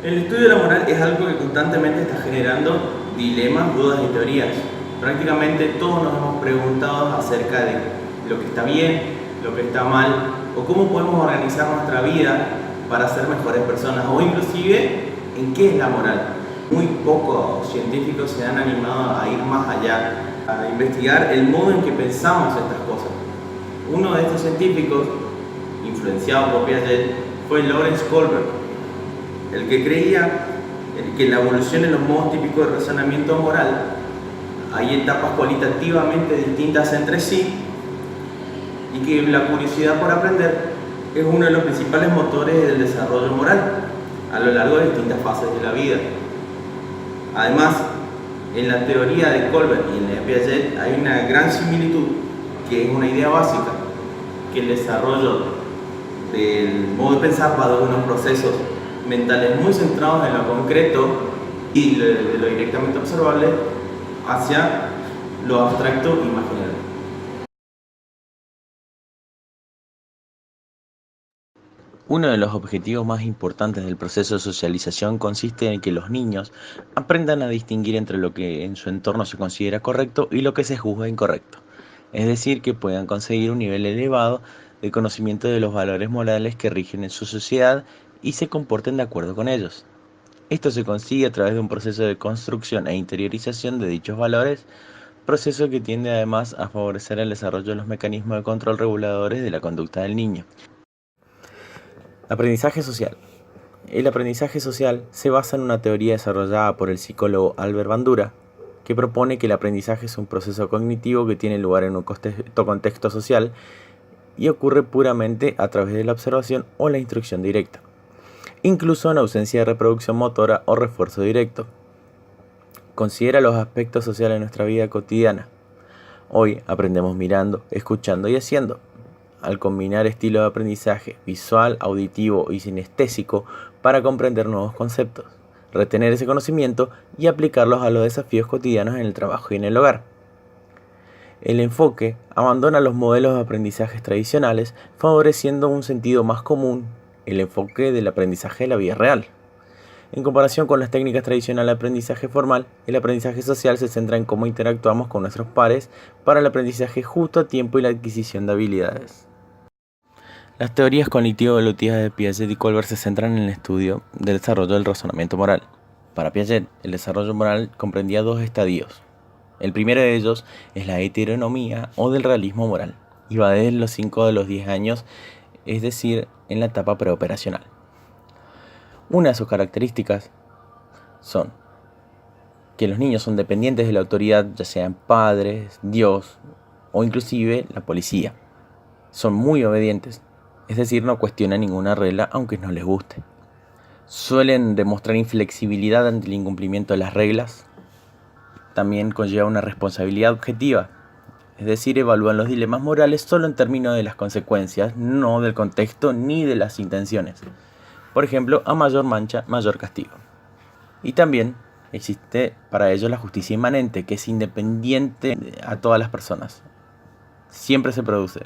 El estudio de la moral es algo que constantemente está generando dilemas, dudas y teorías. Prácticamente todos nos hemos preguntado acerca de lo que está bien, lo que está mal, o cómo podemos organizar nuestra vida para ser mejores personas, o inclusive en qué es la moral. Muy pocos científicos se han animado a ir más allá, a investigar el modo en que pensamos estas cosas. Uno de estos científicos, influenciado por Piaget, fue Lawrence Kohlberg, el que creía que en la evolución de los modos típicos de razonamiento moral hay etapas cualitativamente distintas entre sí y que la curiosidad por aprender es uno de los principales motores del desarrollo moral a lo largo de distintas fases de la vida. Además, en la teoría de Kohlberg y en la de Piaget hay una gran similitud, que es una idea básica, que el desarrollo del modo de pensar va de unos procesos mentales muy centrados en lo concreto y de lo directamente observable hacia lo abstracto e imaginario. Uno de los objetivos más importantes del proceso de socialización consiste en que los niños aprendan a distinguir entre lo que en su entorno se considera correcto y lo que se juzga incorrecto, es decir, que puedan conseguir un nivel elevado de conocimiento de los valores morales que rigen en su sociedad y se comporten de acuerdo con ellos. Esto se consigue a través de un proceso de construcción e interiorización de dichos valores, proceso que tiende además a favorecer el desarrollo de los mecanismos de control reguladores de la conducta del niño. Aprendizaje social. El aprendizaje social se basa en una teoría desarrollada por el psicólogo Albert Bandura, que propone que el aprendizaje es un proceso cognitivo que tiene lugar en un contexto social y ocurre puramente a través de la observación o la instrucción directa, incluso en ausencia de reproducción motora o refuerzo directo. Considera los aspectos sociales de nuestra vida cotidiana. Hoy aprendemos mirando, escuchando y haciendo. Al combinar estilos de aprendizaje visual, auditivo y sinestésico para comprender nuevos conceptos, retener ese conocimiento y aplicarlos a los desafíos cotidianos en el trabajo y en el hogar. El enfoque abandona los modelos de aprendizajes tradicionales, favoreciendo un sentido más común, el enfoque del aprendizaje de la vida real. En comparación con las técnicas tradicionales de aprendizaje formal, el aprendizaje social se centra en cómo interactuamos con nuestros pares para el aprendizaje justo a tiempo y la adquisición de habilidades. Las teorías cognitivo-evolutivas de Piaget y Kohlberg se centran en el estudio del desarrollo del razonamiento moral. Para Piaget, el desarrollo moral comprendía dos estadios. El primero de ellos es la heteronomía o del realismo moral, y va desde los 5 a los 10 años, es decir, en la etapa preoperacional. Una de sus características son que los niños son dependientes de la autoridad, ya sean padres, Dios o inclusive la policía. Son muy obedientes, es decir, no cuestionan ninguna regla aunque no les guste. Suelen demostrar inflexibilidad ante el incumplimiento de las reglas. También conlleva una responsabilidad objetiva, es decir, evalúan los dilemas morales solo en términos de las consecuencias, no del contexto ni de las intenciones. Por ejemplo, a mayor mancha, mayor castigo. Y también existe para ello la justicia inmanente, que es independiente a todas las personas. Siempre se produce.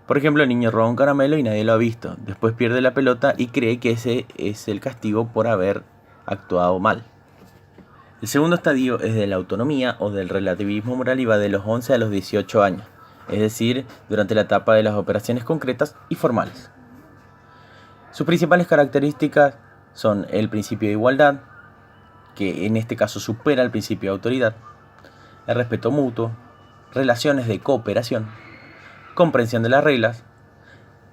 Por ejemplo, el niño roba un caramelo y nadie lo ha visto. Después pierde la pelota y cree que ese es el castigo por haber actuado mal. El segundo estadio es de la autonomía o del relativismo moral y va de los 11 a los 18 años, es decir, durante la etapa de las operaciones concretas y formales. Sus principales características son el principio de igualdad, que en este caso supera el principio de autoridad, el respeto mutuo, relaciones de cooperación, comprensión de las reglas,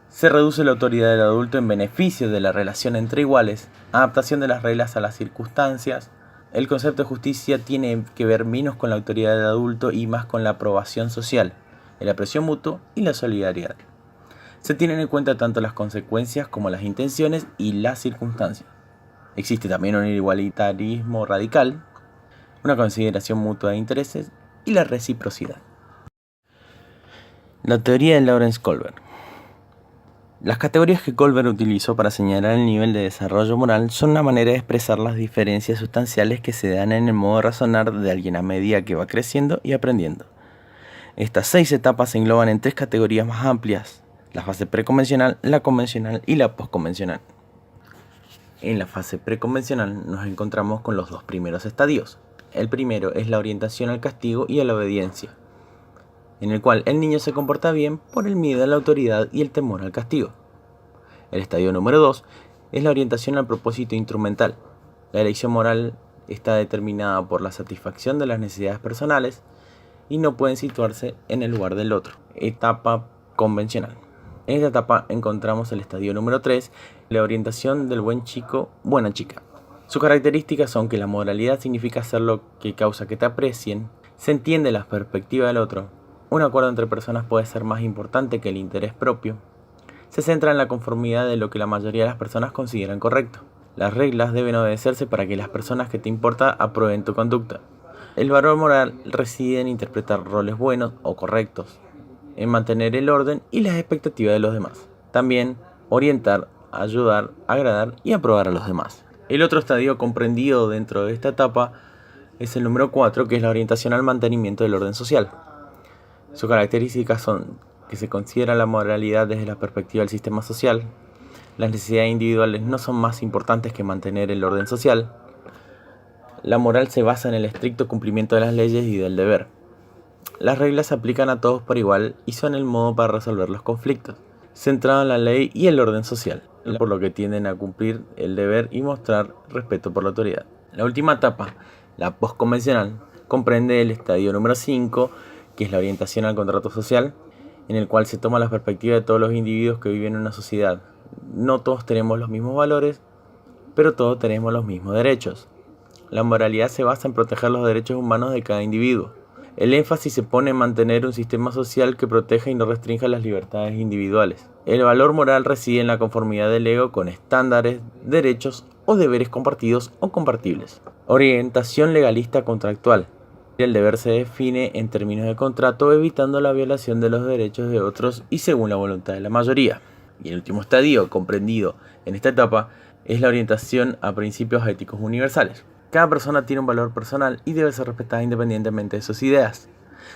se reduce la autoridad del adulto en beneficio de la relación entre iguales, adaptación de las reglas a las circunstancias. El concepto de justicia tiene que ver menos con la autoridad del adulto y más con la aprobación social, el aprecio mutuo y la solidaridad. Se tienen en cuenta tanto las consecuencias como las intenciones y las circunstancias. Existe también un igualitarismo radical, una consideración mutua de intereses y la reciprocidad. La teoría de Lawrence Kohlberg. Las categorías que Kohlberg utilizó para señalar el nivel de desarrollo moral son una manera de expresar las diferencias sustanciales que se dan en el modo de razonar de alguien a medida que va creciendo y aprendiendo. Estas 6 etapas se engloban en 3 categorías más amplias: la fase preconvencional, la convencional y la postconvencional. En la fase preconvencional nos encontramos con los dos primeros estadios. El primero es la orientación al castigo y a la obediencia, en el cual el niño se comporta bien por el miedo a la autoridad y el temor al castigo. El estadio número 2 es la orientación al propósito instrumental. La elección moral está determinada por la satisfacción de las necesidades personales y no pueden situarse en el lugar del otro. Etapa convencional. En esta etapa encontramos el estadio número 3, la orientación del buen chico, buena chica. Sus características son que la moralidad significa hacer lo que causa que te aprecien, se entiende la perspectiva del otro, un acuerdo entre personas puede ser más importante que el interés propio, se centra en la conformidad de lo que la mayoría de las personas consideran correcto. Las reglas deben obedecerse para que las personas que te importan aprueben tu conducta. El valor moral reside en interpretar roles buenos o correctos, en mantener el orden y las expectativas de los demás. También orientar, ayudar, agradar y aprobar a los demás. El otro estadio comprendido dentro de esta etapa es el número 4, que es la orientación al mantenimiento del orden social. Sus características son que se considera la moralidad desde la perspectiva del sistema social, las necesidades individuales no son más importantes que mantener el orden social, la moral se basa en el estricto cumplimiento de las leyes y del deber. Las reglas se aplican a todos por igual y son el modo para resolver los conflictos, centrado en la ley y el orden social, por lo que tienden a cumplir el deber y mostrar respeto por la autoridad. La última etapa, la postconvencional, comprende el estadio número 5, que es la orientación al contrato social, en el cual se toma la perspectiva de todos los individuos que viven en una sociedad. No todos tenemos los mismos valores, pero todos tenemos los mismos derechos. La moralidad se basa en proteger los derechos humanos de cada individuo. El énfasis se pone en mantener un sistema social que proteja y no restrinja las libertades individuales. El valor moral reside en la conformidad del ego con estándares, derechos o deberes compartidos o compartibles. Orientación legalista contractual. El deber se define en términos de contrato, evitando la violación de los derechos de otros y según la voluntad de la mayoría. Y el último estadio comprendido en esta etapa es la orientación a principios éticos universales. Cada persona tiene un valor personal y debe ser respetada independientemente de sus ideas.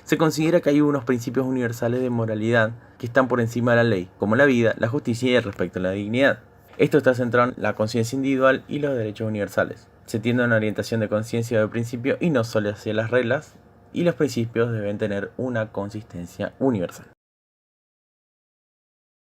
Se considera que hay unos principios universales de moralidad que están por encima de la ley, como la vida, la justicia y el respeto a la dignidad. Esto está centrado en la conciencia individual y los derechos universales. Se tiende a una orientación de conciencia de principio y no solo hacia las reglas, y los principios deben tener una consistencia universal.